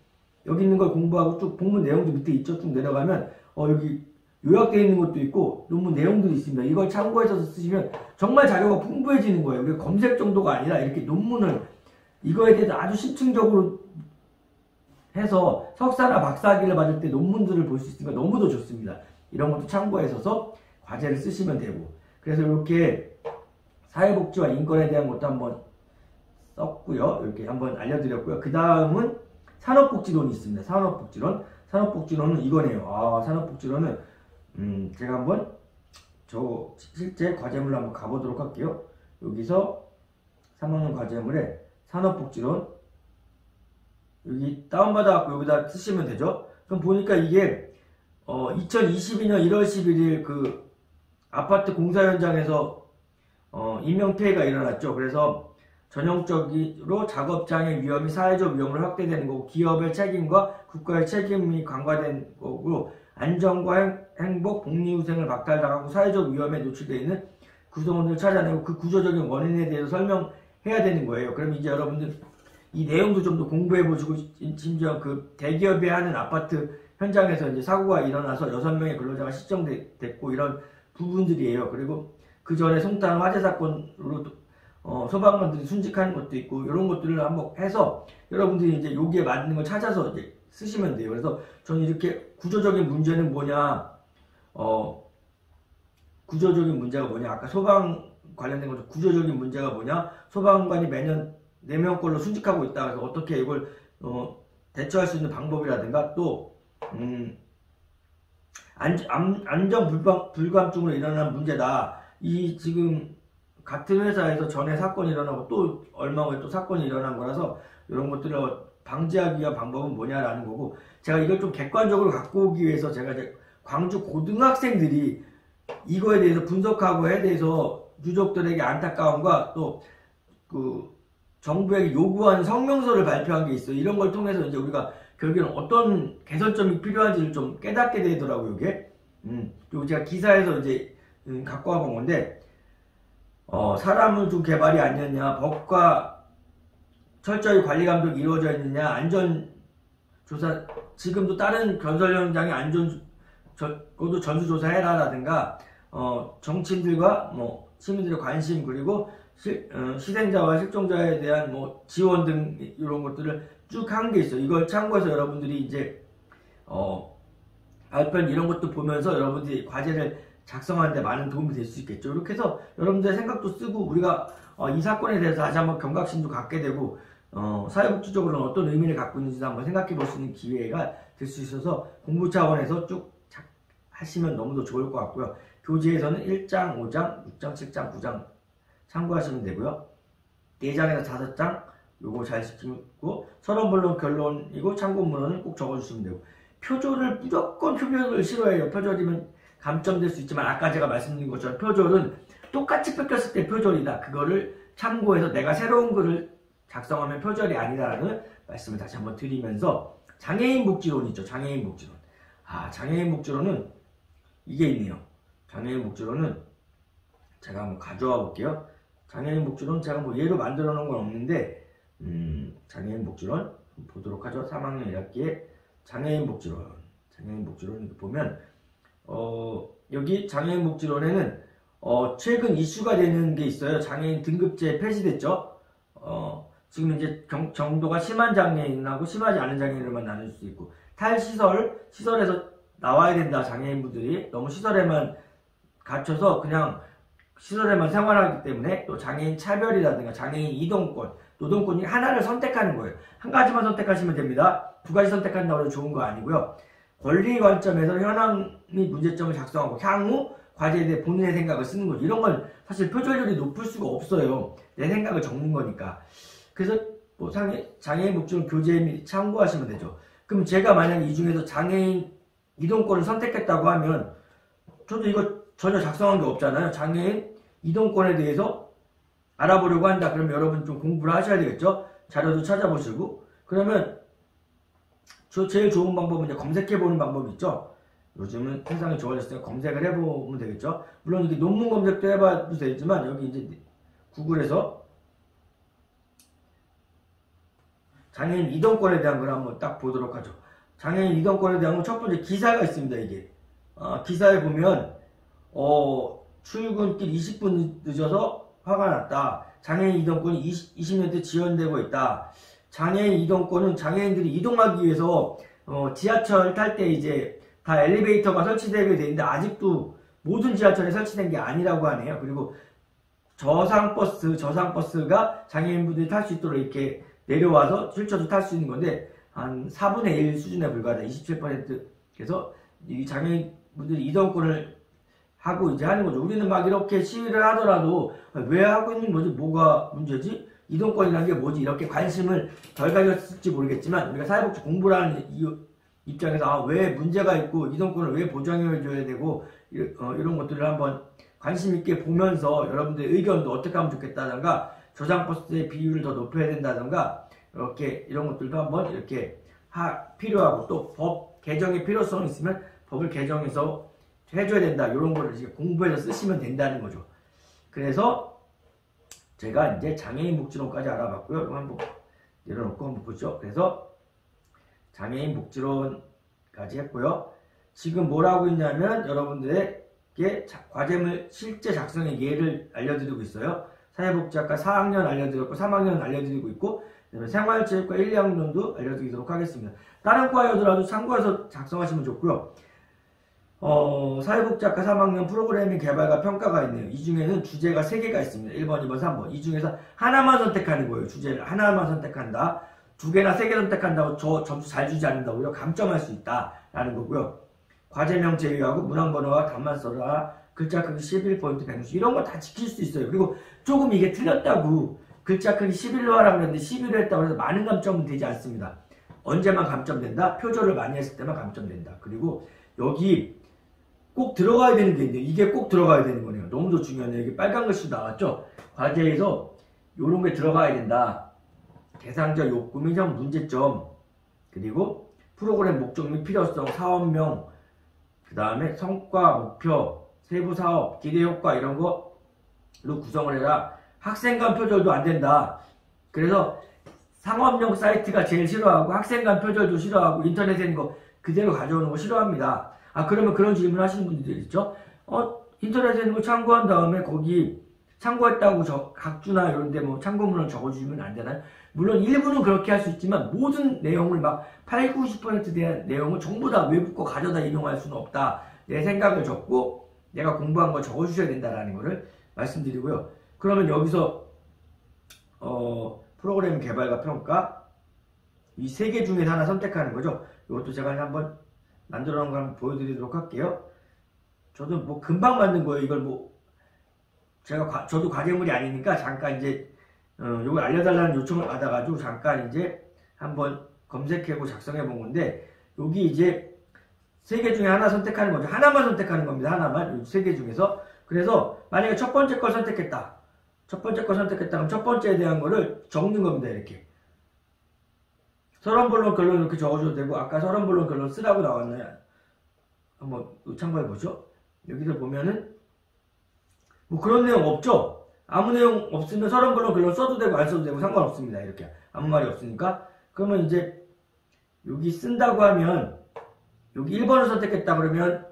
여기 있는 걸 공부하고 쭉 본문 내용도 밑에 있죠. 쭉 내려가면 여기 요약되어 있는 것도 있고 논문 내용들이 있습니다. 이걸 참고해서 쓰시면 정말 자료가 풍부해지는 거예요. 그게 검색 정도가 아니라 이렇게 논문을 이거에 대해서 아주 심층적으로 해서 석사나 박사학위를 받을 때 논문들을 볼 수 있으니까 너무도 좋습니다. 이런 것도 참고해서 과제를 쓰시면 되고, 그래서 이렇게 사회복지와 인권에 대한 것도 한번 썼고요. 이렇게 한번 알려드렸고요. 그 다음은 산업복지론이 있습니다. 산업복지론은 이거네요. 산업복지론은 제가 한번 저 실제 과제물로 한번 가보도록 할게요. 여기서 3학년 과제물에 산업복지론 여기 다운받아갖고 여기다 쓰시면 되죠. 그럼 보니까 이게 2022년 1월 11일 그 아파트 공사 현장에서 인명피해가 일어났죠. 그래서 전형적으로 작업장의 위험이 사회적 위험으로 확대되는 거고, 기업의 책임과 국가의 책임이 강화된 거고, 안전과 행복, 복리후생을 박탈당하고 사회적 위험에 노출되어 있는 구성원들을 찾아내고 그 구조적인 원인에 대해서 설명해야 되는 거예요. 그럼 이제 여러분들 이 내용도 좀 더 공부해 보시고, 심지어 그 대기업이 하는 아파트 현장에서 이제 사고가 일어나서 6명의 근로자가 실종됐고 이런 부분들이에요. 그리고 그 전에 송탄 화재 사건으로 소방관들이 순직하는 것도 있고, 이런 것들을 한번 해서 여러분들이 이제 여기에 맞는 걸 찾아서 이제 쓰시면 돼요. 그래서 저는 이렇게 구조적인 문제는 뭐냐, 구조적인 문제가 뭐냐, 아까 소방 관련된 것도 구조적인 문제가 뭐냐, 소방관이 매년 4명꼴로 순직하고 있다. 그래서 어떻게 이걸 대처할 수 있는 방법이라든가, 또 안전 불감증으로 일어나는 문제다. 이 지금 같은 회사에서 전에 사건이 일어나고 또 얼마 후에 또 사건이 일어난 거라서 이런 것들을 방지하기 위한 방법은 뭐냐라는 거고, 제가 이걸 좀 객관적으로 갖고 오기 위해서 제가 이제 광주 고등학생들이 이거에 대해서 분석하고에 대해서 유족들에게 안타까움과 또 그 정부에게 요구하는 성명서를 발표한 게 있어요. 이런 걸 통해서 이제 우리가 결국에는 어떤 개선점이 필요한지를 좀 깨닫게 되더라고요, 이게. 그리고 제가 기사에서 이제 갖고 와본 건데, 사람을 둔 개발이 아니었냐, 법과 철저히 관리 감독이 이루어져 있느냐, 안전조사, 지금도 다른 건설 현장의 그것도 전수조사해라라든가, 정치인들과 시민들의 관심, 그리고 희생자와 실종자에 대한 지원 등 이런 것들을 쭉 한 게 있어요. 이걸 참고해서 여러분들이 이제 발표 이런 것도 보면서 여러분들이 과제를 작성하는 데 많은 도움이 될 수 있겠죠. 이렇게 해서 여러분들의 생각도 쓰고, 우리가 이 사건에 대해서 다시 한번 경각심도 갖게 되고, 사회복지적으로는 어떤 의미를 갖고 있는지도 한번 생각해 볼 수 있는 기회가 될 수 있어서 공부 차원에서 쭉 하시면 너무도 좋을 것 같고요. 교재에서는 1장, 5장, 6장, 7장, 9장 참고하시면 되고요. 4장에서 5장 요거 잘 지키고, 서론본론 결론이고 참고문헌은 꼭 적어주시면 되고, 표절을 무조건 표절을 싫어해요. 표절이면 감점될 수 있지만 아까 제가 말씀드린 것처럼 표절은 똑같이 뺏겼을 때 표절이다. 그거를 참고해서 내가 새로운 글을 작성하면 표절이 아니다라는 말씀을 다시 한번 드리면서, 장애인 복지론 있죠. 장애인 복지론. 장애인 복지론은 이게 있네요. 장애인 복지론은 제가 한번 가져와 볼게요. 장애인 복지론 제가 예로 만들어 놓은 건 없는데, 장애인 복지론 보도록 하죠. 3학년 1학기에 장애인 복지론 이렇게 보면, 여기 장애인 복지론에는 최근 이슈가 되는 게 있어요. 장애인 등급제 폐지됐죠. 지금 이제 정도가 심한 장애인하고 심하지 않은 장애인으로만 나눌 수 있고, 시설에서 나와야 된다. 장애인분들이 너무 시설에만 갇혀서 그냥 시설에만 생활하기 때문에, 또 장애인 차별이라든가 장애인 이동권, 노동권이 하나를 선택하는 거예요. 한 가지만 선택하시면 됩니다. 2가지 선택한다고 해서 좋은 거 아니고요. 권리 관점에서 현황 및 문제점을 작성하고 향후 과제에 대해 본인의 생각을 쓰는 거죠. 이런 건 사실 표절률이 높을 수가 없어요. 내 생각을 적는 거니까. 그래서 장애인 복지론 교재에 및 참고하시면 되죠. 그럼 제가 만약 이 중에서 장애인 이동권을 선택했다고 하면, 저도 이거 전혀 작성한 게 없잖아요. 장애인 이동권에 대해서 알아보려고 한다. 그러면 여러분 좀 공부를 하셔야 되겠죠. 자료도 찾아보시고. 그러면 제일 좋은 방법은 이제 검색해보는 방법이 있죠. 요즘은 세상이 좋아졌으니까 검색을 해보면 되겠죠. 물론 이게 논문 검색도 해봐도 되지만, 여기 이제 구글에서 장애인 이동권에 대한 걸 한번 딱 보도록 하죠. 장애인 이동권에 대한 건 첫 번째 기사가 있습니다. 이게 기사에 보면 출근길 20분 늦어서 화가 났다. 장애인 이동권이 20년째 지연되고 있다. 장애인 이동권은 장애인들이 이동하기 위해서 지하철 탈 때 이제 다 엘리베이터가 설치되게 돼 있는데 아직도 모든 지하철에 설치된 게 아니라고 하네요. 그리고 저상버스가 장애인분들이 탈 수 있도록 이렇게 내려와서 실제로 탈 수 있는 건데 한 4분의 1 수준에 불과하다. 27%. 그래서 이 장애인분들이 이동권을 하고 이제 하는 거죠. 우리는 막 이렇게 시위를 하더라도 왜 하고 있는 거지? 뭐가 문제지? 이동권이라는 게 뭐지? 이렇게 관심을 덜 가졌을지 모르겠지만 우리가 사회복지 공부를 하는 입장에서 왜 문제가 있고 이동권을 왜 보장해줘야 되고 이런 것들을 한번 관심 있게 보면서 여러분들의 의견도 어떻게 하면 좋겠다던가 저장버스의 비율을 더 높여야 된다던가 이렇게 이런 것들도 한번 이렇게 필요하고 또 법 개정의 필요성이 있으면 법을 개정해서 해줘야 된다. 이런 거를 이제 공부해서 쓰시면 된다는 거죠. 그래서 제가 이제 장애인 복지론까지 알아봤고요. 이거 한번 내려놓고 한번 보죠. 그래서 장애인 복지론까지 했고요. 지금 뭘 하고 있냐면 여러분들에게 과제물 실제 작성의 예를 알려드리고 있어요. 사회복지학과 4학년 알려드렸고 3학년 알려드리고 있고 생활체육과 1, 2학년도 알려드리도록 하겠습니다. 다른 과여더라도 참고해서 작성하시면 좋고요. 사회복지학과 3학년 프로그래밍 개발과 평가가 있네요. 이 중에는 주제가 3개가 있습니다. 1번, 2번, 3번. 이 중에서 하나만 선택하는 거예요. 주제를 하나만 선택한다. 2개나 3개 선택한다고 저 점수 잘 주지 않는다고 오히려 감점할 수 있다라는 거고요. 과제명 제외하고 문항번호와 답만 써라. 글자 크기 11포인트 160 이런 거 다 지킬 수 있어요. 그리고 조금 이게 틀렸다고 글자 크기 11로 하라고 했는데 11로 했다고 해서 많은 감점은 되지 않습니다. 언제만 감점된다? 표절을 많이 했을 때만 감점된다. 그리고 여기 꼭 들어가야 되는 게 있는데 이게 꼭 들어가야 되는 거네요. 너무도 중요하네요. 여기 빨간 글씨 나왔죠? 과제에서 이런 게 들어가야 된다. 대상자 욕구 및 형 문제점 그리고 프로그램 목적 및 필요성, 사업명 그 다음에 성과, 목표, 세부 사업, 기대 효과 이런 거로 구성을 해라. 학생 간 표절도 안 된다. 그래서 상업용 사이트가 제일 싫어하고 학생 간 표절도 싫어하고 인터넷에 있는 거 그대로 가져오는 거 싫어합니다. 그러면 그런 질문 하시는 분들 있죠? 인터넷에 있는 거 참고한 다음에 거기 참고했다고 각주나 이런 데 뭐 참고문을 적어주시면 안 되나요? 물론 일부는 그렇게 할 수 있지만 모든 내용을 막 8, 90% 대한 내용을 전부 다 외부 거 가져다 인용할 수는 없다. 내 생각을 적고 내가 공부한 걸 적어주셔야 된다라는 거를 말씀드리고요. 그러면 여기서 프로그램 개발과 평가 이 3개 중에서 하나 선택하는 거죠. 이것도 제가 한번 만들어 놓은 거 한번 보여드리도록 할게요. 저도 뭐 금방 만든 거예요. 이걸 뭐 저도 과제물이 아니니까 잠깐 이제 이걸 알려달라는 요청을 받아가지고 잠깐 이제 한번 검색하고 작성해 본 건데 여기 이제 3개 중에 하나 선택하는 거죠. 하나만 선택하는 겁니다. 하나만. 이 3개 중에서. 그래서 만약에 첫 번째 걸 선택했다. 첫 번째 걸 선택했다. 그럼 첫 번째에 대한 거를 적는 겁니다. 이렇게. 서론본론 결론 이렇게 적어줘도 되고 아까 서론본론 결론 쓰라고 나왔나요? 한번 참고해 보죠. 여기서 보면은 뭐 그런 내용 없죠? 아무 내용 없으면 서론본론 결론 써도 되고 안 써도 되고 상관없습니다. 이렇게. 아무 말이 없으니까. 그러면 이제 여기 쓴다고 하면 여기 1번을 선택했다 그러면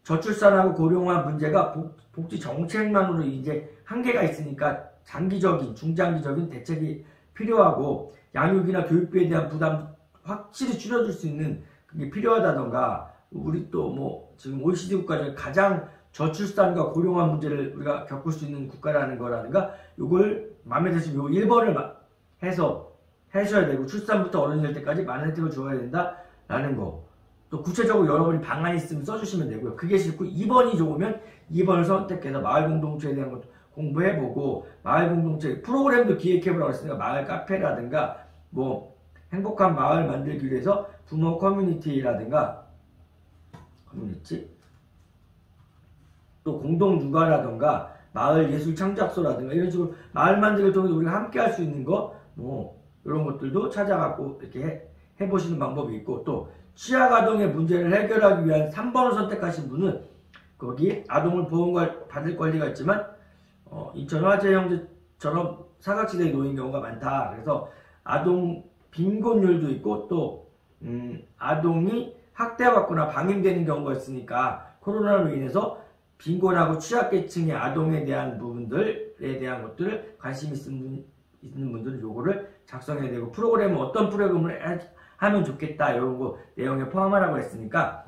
저출산하고 고령화 문제가 복지 정책만으로 이제 한계가 있으니까 장기적인, 중장기적인 대책이 필요하고 양육이나 교육비에 대한 부담 확실히 줄여줄 수 있는 그게 필요하다던가 우리 또 뭐 지금 OECD 국가 중에 가장 저출산과 고령화 문제를 우리가 겪을 수 있는 국가라는 거라든가 이걸 마음에 드시면 요 1번을 해서 하셔야 되고 출산부터 어른이 될 때까지 많은 혜택을 줘야 된다라는 거. 또 구체적으로 여러분이 방안이 있으면 써주시면 되고요. 그게 싫고 2번이 좋으면 2번을 선택해서 마을 공동체에 대한 것도 공부해보고 마을 공동체 프로그램도 기획해보라고 했으니까 마을 카페라든가 뭐 행복한 마을 만들기 위해서 부모 커뮤니티라든가 또 공동 육아라든가 마을 예술 창작소라든가 이런 식으로 마을 만들기를 통해서 우리가 함께 할 수 있는 거 뭐 이런 것들도 찾아갖고 이렇게 해보시는 방법이 있고 또 취약아동의 문제를 해결하기 위한 3번을 선택하신 분은 거기 아동을 보호받을 권리가 있지만 인천 화재 형제처럼 사각지대에 놓인 경우가 많다. 그래서 아동 빈곤율도 있고 또 아동이 학대받거나 방임되는 경우가 있으니까 코로나로 인해서 빈곤하고 취약계층의 아동에 대한 부분들에 대한 것들을 관심 있는 분들은 요거를 작성해야 되고 프로그램은 어떤 프로그램을 하면 좋겠다 이런 거 내용에 포함하라고 했으니까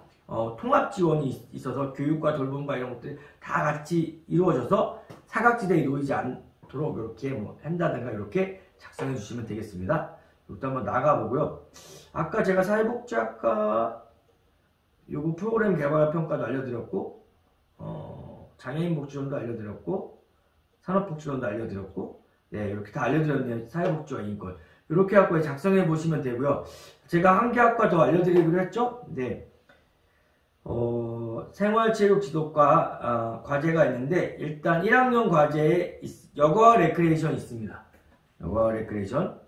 통합 지원이 있어서 교육과 돌봄과 이런 것들이 다 같이 이루어져서 사각지대에 놓이지 않도록 이렇게 뭐 한다든가 이렇게 작성해 주시면 되겠습니다. 이것도 한번 나가보고요. 아까 제가 사회복지학과 요거 프로그램 개발 평가도 알려드렸고, 장애인 복지원도 알려드렸고, 산업복지원도 알려드렸고, 네, 이렇게 다 알려드렸네요. 사회복지와 인권. 이렇게 갖고 작성해 보시면 되고요. 제가 한 개 학과 더 알려드리기로 했죠? 네. 생활체육 지도과 과제가 있는데, 일단 1학년 과제에 여가와 레크레이션 있습니다. 여가와 레크레이션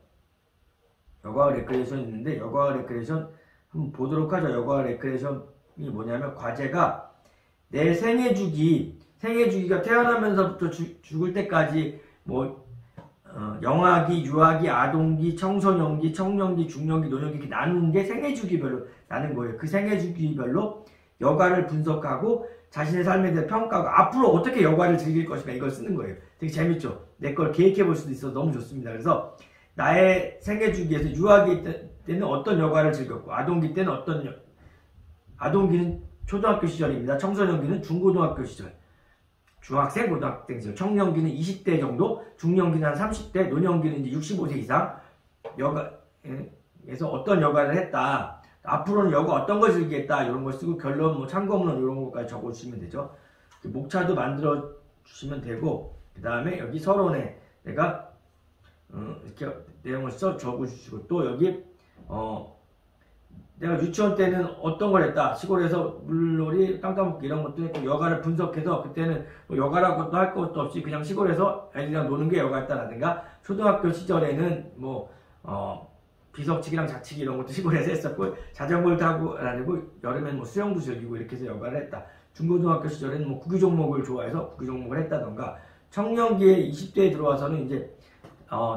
있는데, 여가와 레크레이션 한번 보도록 하죠. 여가와 레크레이션이 뭐냐면, 과제가 내 생애주기가 태어나면서부터 죽을 때까지 뭐 영아기, 유아기, 아동기, 청소년기, 청년기, 중년기, 노년기 이렇게 나눈 게 생애주기별로 나눈 거예요. 그 생애주기별로 여가를 분석하고 자신의 삶에 대해 평가하고 앞으로 어떻게 여가를 즐길 것인가 이걸 쓰는 거예요. 되게 재밌죠? 내 걸 계획해 볼 수도 있어서 너무 좋습니다. 그래서 나의 생애주기에서 유아기 때는 어떤 여가를 즐겼고 아동기 때는 아동기는 초등학교 시절입니다. 청소년기는 중고등학교 시절. 중학생, 고등학생 시절. 청년기는 20대 정도, 중년기는 한 30대, 노년기는 이제 65세 이상. 여가에서 어떤 여가를 했다. 앞으로는 여가 어떤 걸 즐기겠다. 이런 걸 쓰고 결론, 뭐 참고문헌 이런 것까지 적어주시면 되죠. 목차도 만들어 주시면 되고, 그 다음에 여기 서론에 내가 이렇게 내용을 적어주시고, 또 여기 내가 유치원 때는 어떤 걸 했다. 시골에서 물놀이, 땅 따먹기 이런 것도 했고 여가를 분석해서 그때는 뭐 여가라고도 할 것도 없이 그냥 시골에서 애들이랑 노는 게 여가였다라든가 초등학교 시절에는 뭐 비석치기랑 자치기 이런 것도 시골에서 했었고 자전거를 타고 다니고 여름엔 뭐 수영도 즐기고 이렇게 해서 여가를 했다. 중고등학교 시절에는 뭐 구기 종목을 좋아해서 구기 종목을 했다던가 청년기에 20대에 들어와서는 이제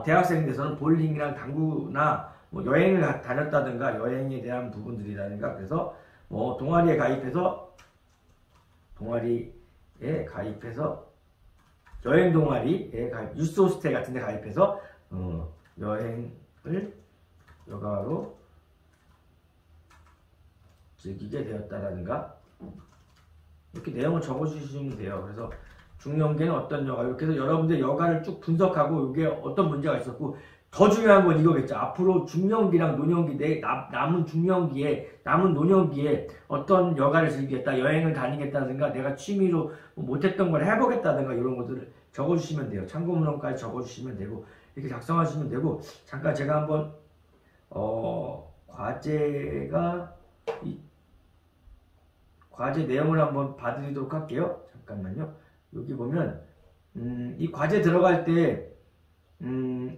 대학생 돼서는 볼링이랑 당구나 뭐 여행을 다녔다든가 여행에 대한 부분들이라든가 그래서 뭐 동아리에 가입해서 여행 동아리에 가입 유스 호스텔 같은 데 가입해서 여행을 여가로 즐기게 되었다라든가 이렇게 내용을 적어주시면 돼요. 그래서 중년기는 어떤 여가 이렇게 해서 여러분들 여가를 쭉 분석하고 이게 어떤 문제가 있었고 더 중요한 건 이거겠죠. 앞으로 중년기랑 노년기 남은 노년기에 어떤 여가를 즐기겠다, 여행을 다니겠다든가 내가 취미로 못했던 걸 해보겠다든가 이런 것들을 적어주시면 돼요. 참고문헌까지 적어주시면 되고 이렇게 작성하시면 되고 잠깐 제가 한번 과제 내용을 한번 봐드리도록 할게요. 잠깐만요. 여기 보면 이 과제 들어갈 때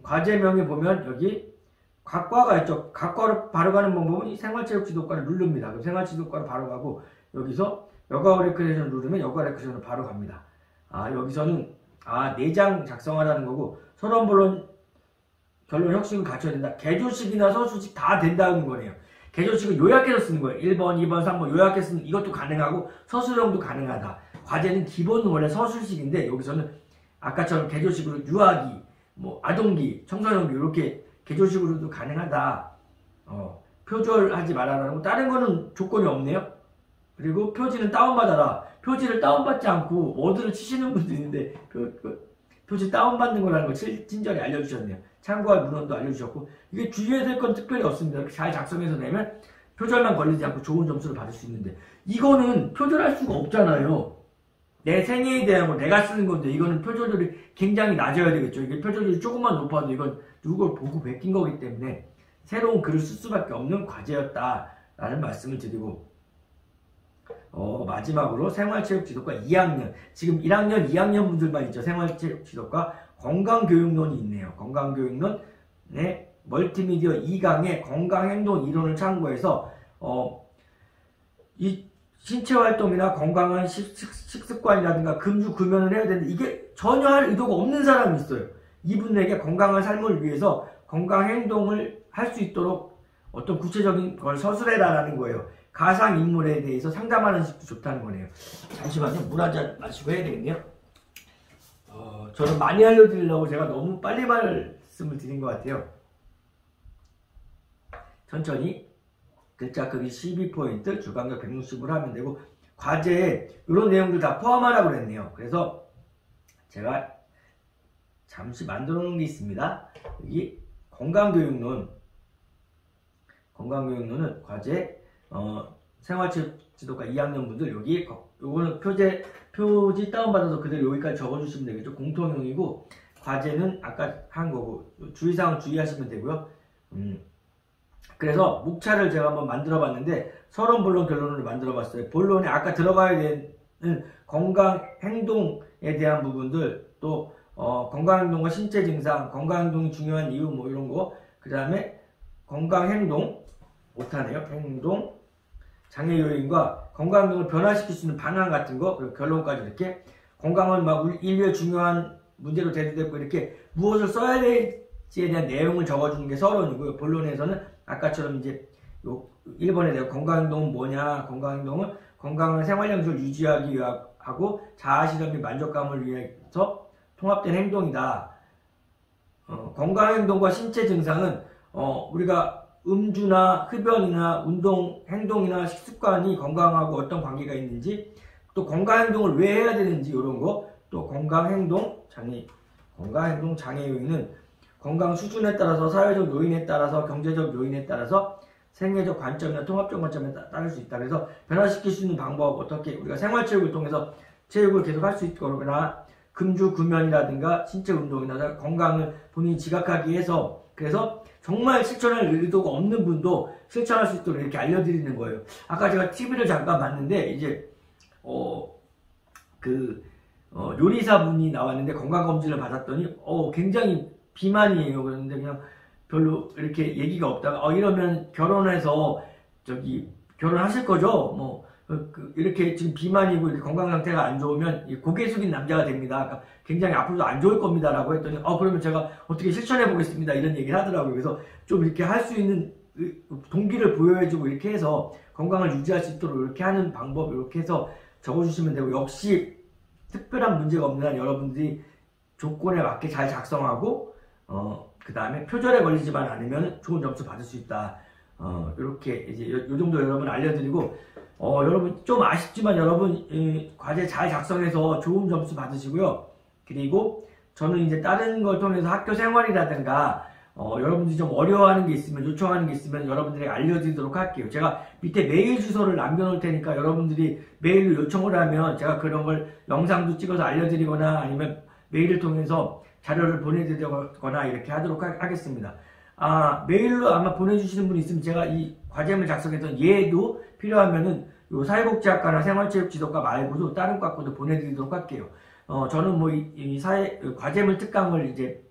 과제명에 보면 여기 각 과가 있죠. 각 과로 바로 가는 방법은 이 생활체육지도과를 누릅니다. 그럼 생활지도과로 바로 가고 여기서 여가 레크레이션 누르면 여가 레크레이션으로 바로 갑니다. 여기서는 4장 작성하라는 거고 서론, 본론, 결론, 혁신을 갖춰야 된다. 개조식이나 서술식 다 된다는 거네요. 개조식은 요약해서 쓰는 거예요. 1번, 2번, 3번 요약해서 쓰는 이것도 가능하고 서술형도 가능하다. 과제는 기본은 원래 서술식인데 여기서는 아까처럼 개조식으로 유아기, 뭐 아동기, 청소년기 이렇게 개조식으로도 가능하다. 표절하지 말아라고 다른 거는 조건이 없네요. 그리고 표지는 다운받아라. 표지를 다운받지 않고 워드를 치시는 분도 있는데 표지 다운받는 거라는 걸 친절히 알려주셨네요. 참고할 문헌도 알려주셨고 이게 주의해야 될 건 특별히 없습니다. 잘 작성해서 내면 표절만 걸리지 않고 좋은 점수를 받을 수 있는데 이거는 표절할 수가 없잖아요. 내 생애에 대한 거 내가 쓰는 건데 이거는 표절률이 굉장히 낮아야 되겠죠. 이게 표절률이 조금만 높아도 이건 누굴 보고 베낀 거기 때문에 새로운 글을 쓸 수밖에 없는 과제였다라는 말씀을 드리고 마지막으로 생활체육지도과 2학년 지금 1학년, 2학년 분들만 있죠. 생활체육지도과 건강교육론이 있네요. 건강교육론의 멀티미디어 2강의 건강행동 이론을 참고해서 이 신체활동이나 건강한 식습관이라든가 금주 금연을 해야 되는데 이게 전혀 할 의도가 없는 사람이 있어요. 이분에게 건강한 삶을 위해서 건강행동을 할 수 있도록 어떤 구체적인 걸 서술해라라는 거예요. 가상인물에 대해서 상담하는 식도 좋다는 거네요. 잠시만요. 물 한 잔 마시고 해야 되겠네요. 저는 많이 알려드리려고 제가 너무 빨리 말씀을 드린 것 같아요. 천천히 글자 크기 12포인트, 주간격 160으로 하면 되고, 과제에 이런 내용들 다 포함하라고 그랬네요. 그래서 제가 잠시 만들어 놓은 게 있습니다. 여기 건강교육론은 과제 생활체육 지도과 2학년 분들 여기 요거는 표지 다운받아서 그대로 여기까지 적어주시면 되겠죠. 공통용이고 과제는 아까 한 거고 주의사항 주의하시면 되고요. 그래서 목차를 제가 한번 만들어 봤는데 서론, 본론, 결론을 만들어 봤어요. 본론에 아까 들어가야 되는 건강 행동에 대한 부분들, 또 건강 행동과 신체 증상, 건강 행동이 중요한 이유 뭐 이런 거, 그 다음에 건강 행동 못하네요. 행동 장애 요인과 건강 행동을 변화시킬 수 있는 방안 같은 거, 그리고 결론까지 이렇게 건강은 막 인류의 중요한 문제로 대두됐고 이렇게 무엇을 써야 될지에 대한 내용을 적어주는 게 서론이고요. 본론에서는 아까처럼 이제 요 1번에 대한 건강행동은 뭐냐, 건강행동은 건강한 생활량수를 유지하기 위하고 자아실현 및 만족감을 위해서 통합된 행동이다. 건강행동과 신체 증상은 우리가 음주나 흡연이나 운동, 행동이나 식습관이 건강하고 어떤 관계가 있는지, 또 건강행동을 왜 해야 되는지 이런 거, 또 건강행동 장애 요인은 건강 수준에 따라서, 사회적 요인에 따라서, 경제적 요인에 따라서, 생애적 관점이나 통합적 관점에 따를 수 있다. 그래서 변화시킬 수 있는 방법, 어떻게 우리가 생활체육을 통해서 체육을 계속 할 수 있거나 금주, 금연이라든가 신체 운동이나 건강을 본인이 지각하기 위해서, 그래서 정말 실천할 의도가 없는 분도 실천할 수 있도록 이렇게 알려드리는 거예요. 아까 제가 TV를 잠깐 봤는데 이제 요리사분이 나왔는데 건강검진을 받았더니 굉장히 비만이에요. 그런데 그냥 별로 이렇게 얘기가 없다가 이러면 결혼해서 결혼하실 거죠? 이렇게 지금 비만이고 이렇게 건강 상태가 안 좋으면 고개 숙인 남자가 됩니다. 그러니까 굉장히 앞으로도 안 좋을 겁니다. 라고 했더니 그러면 제가 어떻게 실천해 보겠습니다. 이런 얘기를 하더라고요. 그래서 좀 이렇게 할 수 있는 동기를 부여해주고 이렇게 해서 건강을 유지할 수 있도록 이렇게 하는 방법 이렇게 해서 적어주시면 되고, 역시 특별한 문제가 없는 한 여러분들이 조건에 맞게 잘 작성하고 그 다음에 표절에 걸리지만 않으면 좋은 점수 받을 수 있다. 이렇게 이제 요 정도 여러분 알려드리고, 여러분 좀 아쉽지만 여러분 과제 잘 작성해서 좋은 점수 받으시고요. 그리고 저는 이제 다른 걸 통해서 학교 생활이라든가 여러분들이 좀 어려워하는 게 있으면, 요청하는 게 있으면 여러분들에게 알려드리도록 할게요. 제가 밑에 메일 주소를 남겨놓을 테니까 여러분들이 메일로 요청을 하면 제가 그런 걸 영상도 찍어서 알려드리거나 아니면 메일을 통해서 자료를 보내드리거나 이렇게 하도록 하겠습니다. 메일로 아마 보내주시는 분이 있으면 제가 이 과제물 작성했던 예도 필요하면은 요 사회복지학과나 생활체육지도과 말고도 다른 과과도 보내드리도록 할게요. 저는 과제물 특강을 이제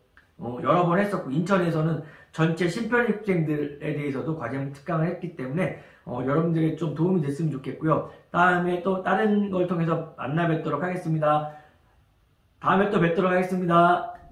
여러 번 했었고, 인천에서는 전체 신편입생들에 대해서도 과제물 특강을 했기 때문에 여러분들에게 좀 도움이 됐으면 좋겠고요. 다음에 또 다른 걸 통해서 만나 뵙도록 하겠습니다. 다음에 또 뵙도록 하겠습니다.